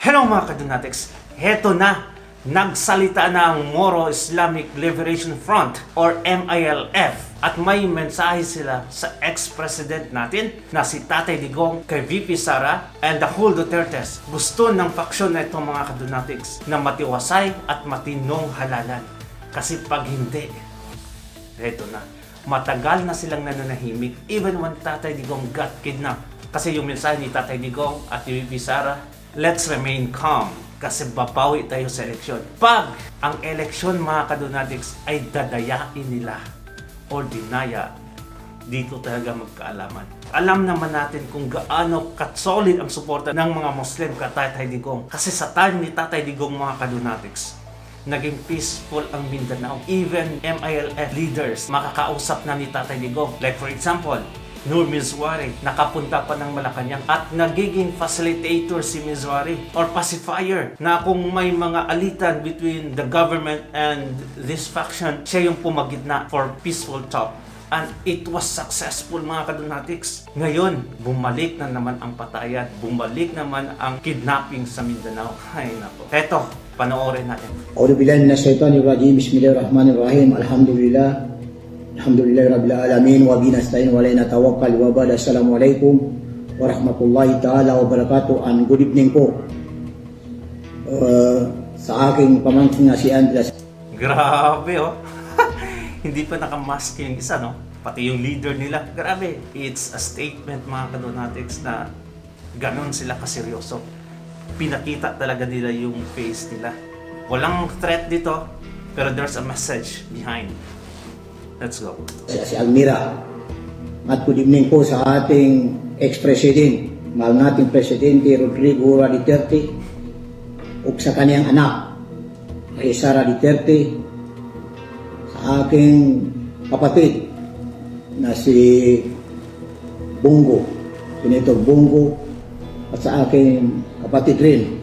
Hello mga kadunatics! Heto na! Nagsalita na ang Moro Islamic Liberation Front or MILF at may mensahe sila sa ex-president natin na si Tatay Digong, kay VP Sara and the whole Dutertes. Gusto ng faksyon na itong mga kadunatics na matiwasay at matinong halalan. Kasi pag hindi, heto na. Matagal na silang nananahimik even when Tatay Digong got kidnapped. Kasi yung mensahe ni Tatay Digong at ni VP Sara, let's remain calm kasi babawi tayo sa eleksyon. Pag ang eleksyon mga kadunatics ay dadayain nila o dinaya, dito talaga magkaalaman. Alam naman natin kung gaano katsolid ang suporta ng mga Muslim kay Tatay Digong. Kasi sa time ni Tatay Digong mga kadunatics, naging peaceful ang Mindanao. Even MILF leaders makakausap na ni Tatay Digong. Like for example, Nur Mizwari, nakapunta pa ng Malacanang at nagiging facilitator si Mizwari or pacifier na kung may mga alitan between the government and this faction, siya yung pumagitna for peaceful talk. And it was successful mga kadunatics. Ngayon, bumalik na naman ang patayan, bumalik naman ang kidnapping sa Mindanao. Ay nako. Eto, panoorin natin. A'udhu billahi minasyaitonir rajim. Bismillahirrahmanirrahim. Alhamdulillah rabbil alamin wa bihi nasta'in wa alayna tawakkal wa ba'd. Assalamualaikum warahmatullahi taala wabarakatuh. And good evening po sa aking pamangkin na si Andres. Grabe oh. Hindi pa nakamask yung isa, no? Pati yung leader nila. Grabe. It's a statement mga kadunatics na ganon sila kaseryoso. Pinakita talaga nila yung face nila. Walang threat dito, pero there's a message behind. Let's go. Si Almira. At good evening po sa ating ex-president, mahal nating Presidente Rodrigo Duterte, ug sa kaniyang anak, kay Sara Duterte, sa aking kapatid na si Bongo, Senator Bongo, at sa aking kapatid rin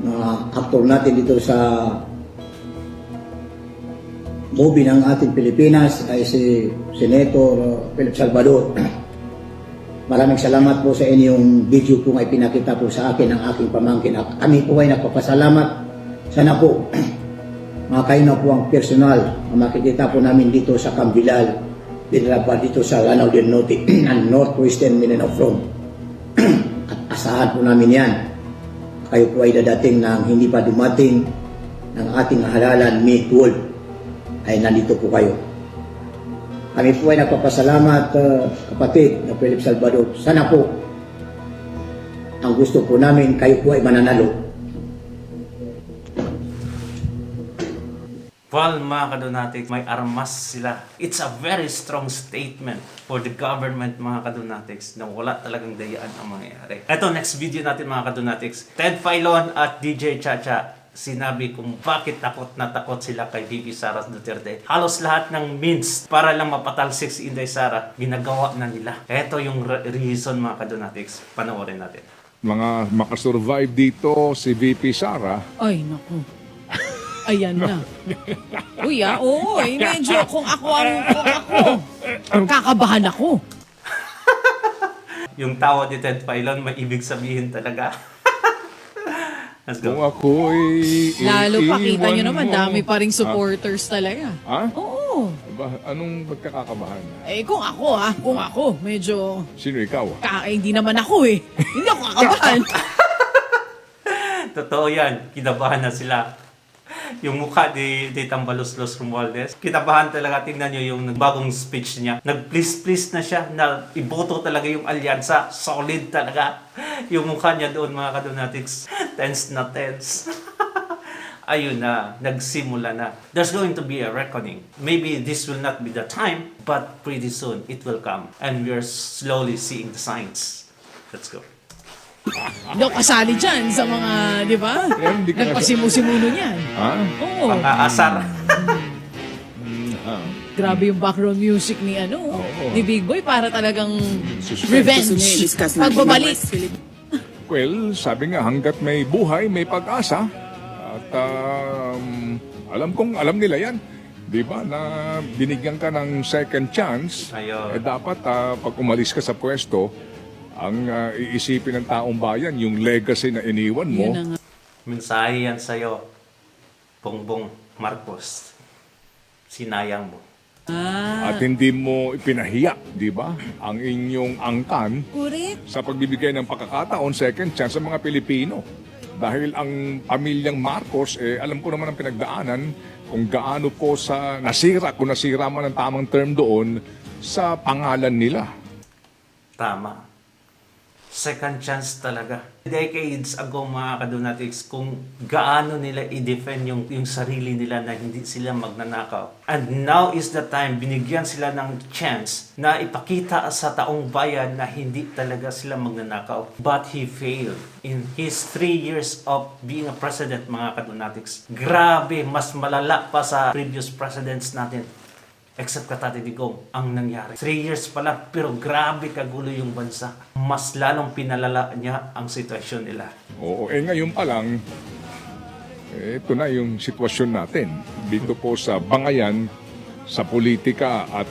na aktor natin dito sa movie ng ating Pilipinas ay si Senator Philip Salvador. Maraming salamat po sa inyong video kung ay pinakita po sa akin ng aking pamangkin. Kami po ay nagpapasalamat. Sana po makain na po ang personal na makikita po namin dito sa Cambilal, dinalapa dito sa Lanao del Norte and Northwestern Mindanao Front. At asahan po namin yan. Kayo po ay dadating ng hindi pa dumating ng ating halalan May 12 ay nandito po kayo. Kami po ay nagpapasalamat kapatid na Philip Salvador. Sana po ang gusto po namin kayo po ay mananalo. Well, mga kadunatics, may armas sila. It's a very strong statement for the government, mga kadunatics, na wala talagang dayaan ang mangyayari. Ito, next video natin, mga kadunatics. Ted Filon at DJ Chacha sinabi kung bakit takot na takot sila kay VP Sara Duterte. Halos lahat ng means para lang mapatalsik si Inday Sara, ginagawa na nila. Ito yung reason, mga kadunatics. Panoorin natin. Mga makasurvive dito si VP Sara. Ay, naku. Ayan na. Uy, oo. Medyo kung ako, kakabahan ako. Yung tawa ni Ted Filon, may ibig sabihin talaga. Let's Kung go. ako'y Lalo pa, kita nyo naman, mo. dami pa ring supporters talaga. Ha? Oo. Anong pagkakakabahan? Eh, kung ako, medyo, Sino ikaw? hindi naman ako eh. Hindi ako kakabahan. Totoo yan. Kinabahan na sila. Yung mukha ni Tambalos-Los Romualdez, kinabahan talaga. Tingnan nyo yung bagong speech niya. Nag-please-please na siya na iboto talaga yung alyansa. Solid talaga. Yung mukha niya doon, mga kadunatics, tense na tense. Ayun na, nagsimula na. There's going to be a reckoning. Maybe this will not be the time, but pretty soon it will come. And we're slowly seeing the signs. Let's go. Hindi ako kasali dyan sa mga, di ba? Hindi ka Nagpasimu-simuno niyan. Ha? Oo. Pang-aasar. Grabe yung background music ni ni Big Boy para talagang Suspense. revenge. Pagbabalik. Well, sabi nga, hanggat may buhay, may pag-asa. At alam nila yan. Di ba, na binigyan ka ng second chance. Ayun. Dapat pag umalis ka sa pwesto, Ang iisipin ng taong bayan, yung legacy na iniwan mo, Yun na nga. Mensahe yan sa'yo, Bongbong Marcos. Sinayang mo. at hindi mo ipinahiya, di ba, ang inyong angkan Correct. sa pagbibigay ng pagkakataon, second chance sa mga Pilipino. Dahil ang pamilyang Marcos, alam ko naman ang pinagdaanan kung gaano po sa nasira, kung nasira man ang tamang term doon, sa pangalan nila. Tama. Second chance talaga. Decades ago mga kadonatics, kung gaano nila i-defend yung sarili nila na hindi sila magnanakaw. And now is the time, binigyan sila ng chance na ipakita sa taong bayan na hindi talaga sila magnanakaw. But he failed. In his 3 years of being a president mga kadonatics, grabe, mas malala pa sa previous presidents natin. Except Katati Digong, ang nangyari. 3 years pa lang, pero grabe kagulo yung bansa. Mas lalong pinalala niya ang sitwasyon nila. Oo, ngayon pa lang, ito na yung sitwasyon natin. Dito po sa Bangayan, sa politika at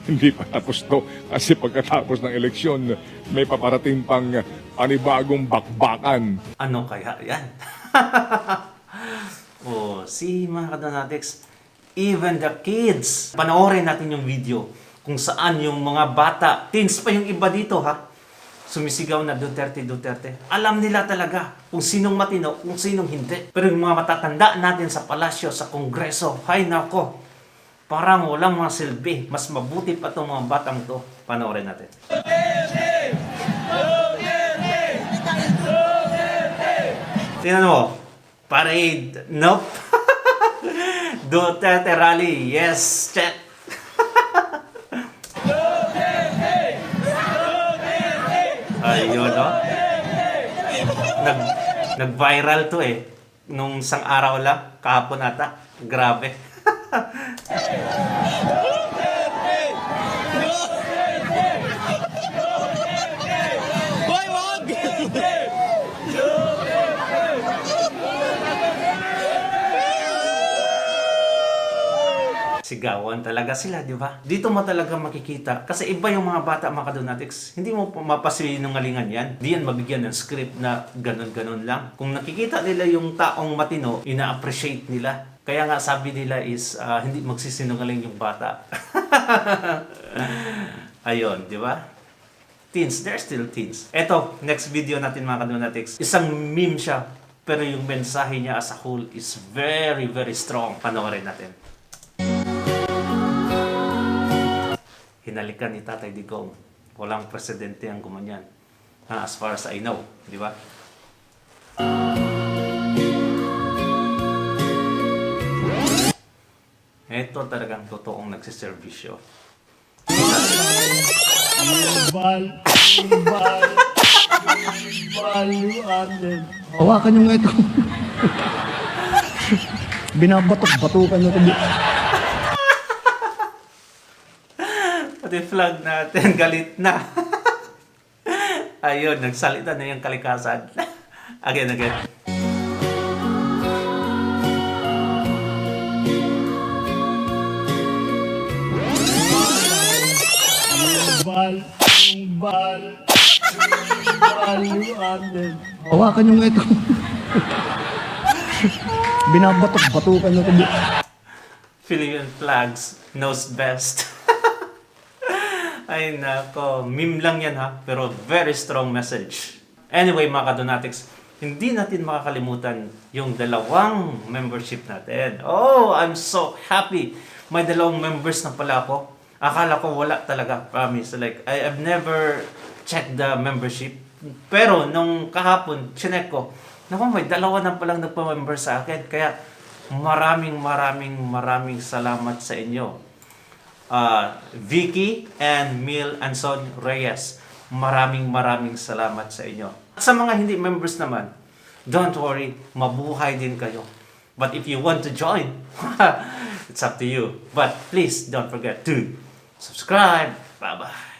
hindi pa tapos to. Kasi pagkatapos ng eleksyon, may paparating pang panibagong bakbakan. Ano kaya yan? Oh, see mga kadonatics, even the kids, panoorin natin yung video kung saan yung mga bata, teens pa yung iba dito ha, sumisigaw na Duterte, Duterte. Alam nila talaga kung sinong matino, kung sinong hindi. Pero yung mga matatanda natin sa palasyo, sa kongreso, hay nako, parang walang mga silbi. Mas mabuti pa itong mga batang to. Panoorin natin. Tingnan mo. Parade. Nope. Duterte rally. Yes. Check. Ayun, no? Nag-viral to eh. Nung isang araw lang. Kahapon ata. Grabe. Sigawan talaga sila, di ba? Dito mo talaga makikita. Kasi iba yung mga bata, mga kadonatics. Hindi mo mapasinungalingan yan. Di yan mabigyan ng script na ganun-ganun lang. Kung nakikita nila yung taong matino, ina-appreciate nila. Kaya nga sabi nila is, hindi magsisinungaling yung bata. Ayun, di ba? Teens, they're still teens. Eto, next video natin mga kadonatics. Isang meme siya. Pero yung mensahe niya as a whole is very, very strong. Panoorin natin. Hinalikan ni Tatay Digong. Walang presidente ang gumanyan. As far as I know. Di ba? Ito talagang totoong nagsiservisyo. Hawakan nyo nga ito. Binabatok-batukan nyo ito. Pati flag natin, galit na. Ayun, nagsalita na yung kalikasan. Again. Hawakan nyo nga ito. Binabatok-batukan nyo ito. Philippine flags knows best. Ay nako, meme lang yan ha, pero very strong message. Anyway mga kadonatics, hindi natin makakalimutan yung dalawang membership natin. Oh, I'm so happy. May dalawang members na pala ako. Akala ko wala talaga, promise. Like, I've never checked the membership. Pero nung kahapon, chinek ko, naku, may dalawa na palang nagpa-member sa akin. Kaya maraming salamat sa inyo. Vicky and Mil Anson Reyes. Maraming salamat sa inyo. At sa mga hindi members naman, don't worry, mabuhay din kayo. But if you want to join, it's up to you. But please don't forget to subscribe. Bye-bye.